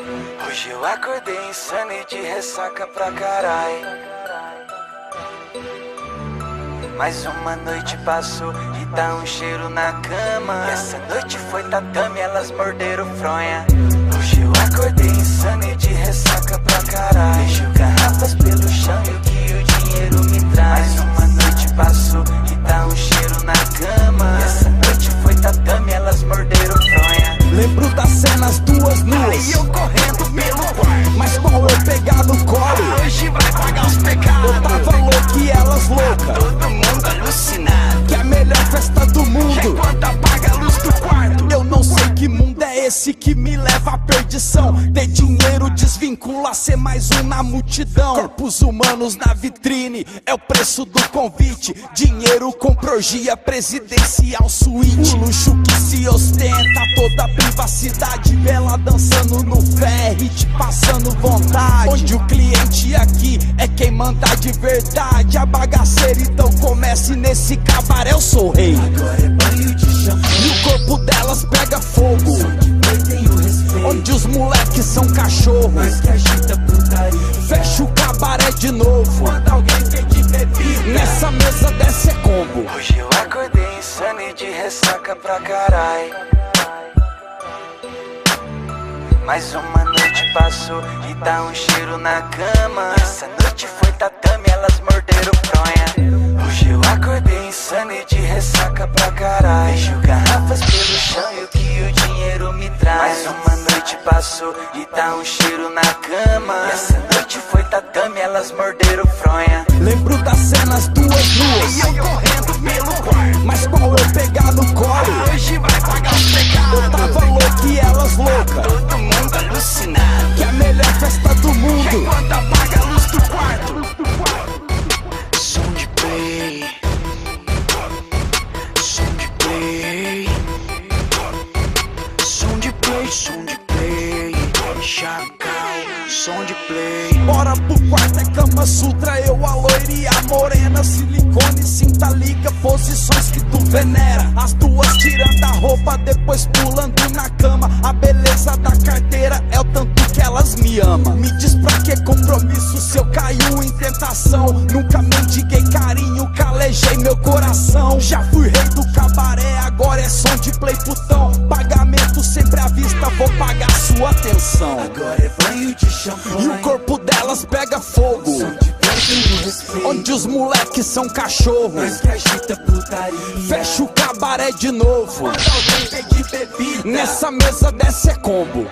Hoje eu acordei insano e de ressaca pra carai. Mais uma noite passou e tá um cheiro na cama. Essa noite foi tatame, elas morderam fronha. Hoje eu acordei insano e de ressaca pra carai. Deixo garrafas pelo chão e o que o dinheiro me traz. Mais uma noite passou e tá um cheiro na cama. Essa noite foi tatame, elas morderam fronha. Lembro das cenas duas nuas, aí eu correndo pelo quarto, mas qual eu pegar no colo. Hoje vai pagar os pecados. Eu tava louco e elas louca, todo mundo alucinado. que é a melhor festa do mundo. Enquanto apaga a luz do quarto, Eu não sei que mundo é esse que me leva à perdição. Ter dinheiro desvincula, ser mais um na multidão. Corpos humanos na vitrine, é o preço do convite. Dinheiro com orgia presidencial suíte. O luxo que se ostenta, toda a privacidade. Vela dançando no ferry, te passando vontade. Onde o cliente aqui é quem manda de verdade. A bagaceira então comece nesse cabaré, eu sou o rei. agora é banho de champanhe. E o corpo delas pega fogo, Tenho respeito, onde os moleques são cachorro. mas que agita putaria. Fecha o cabaré de novo, Quando alguém pede bebida, nessa mesa desce é combo. hoje eu acordei insano e de ressaca pra carai. Mais uma noite passou e tá um cheiro na cama. Essa noite foi tatame, elas morderam fronha. Hoje eu acordei insano e de ressaca pra carai. Deixo garrafas pelo chão e o que o dinheiro me traz. Mais uma noite passou e tá um cheiro na cama. Essa noite foi tatame, elas morderam fronha. Lembro das cenas duas nuas, E eu correndo pelo quarto, mas qual eu pegar no colo. hoje vai pagar os Eu pecados. tava louco e elas louca, Todo mundo alucinado. que é a melhor festa do mundo. Enquanto apaga a luz do quarto, som de play, som de play, som de play, som de play, chacal, som de play. Bora pro quarto, é Kama Sutra, eu, a loira e a morena. Silicone, cinta, liga, posições que tu venera. As duas tirando a roupa, depois pulando na cama. A beleza da carteira é o tanto que elas me amam. Me diz pra que compromisso se eu caio em tentação. Nunca mendiguei carinho, calejei meu coração. Já fui rei do cabaré, agora é som de play putão. Pagamento sempre à vista, vou pagar sua atenção. Agora é banho de champanhe. E o corpo delas pega fogo, Som de play, tenho respeito, onde os moleques são cachorro. mas que agita putaria. Fecha o cabaré de novo, Quando alguém pede bebida, nessa mesa desce é combo.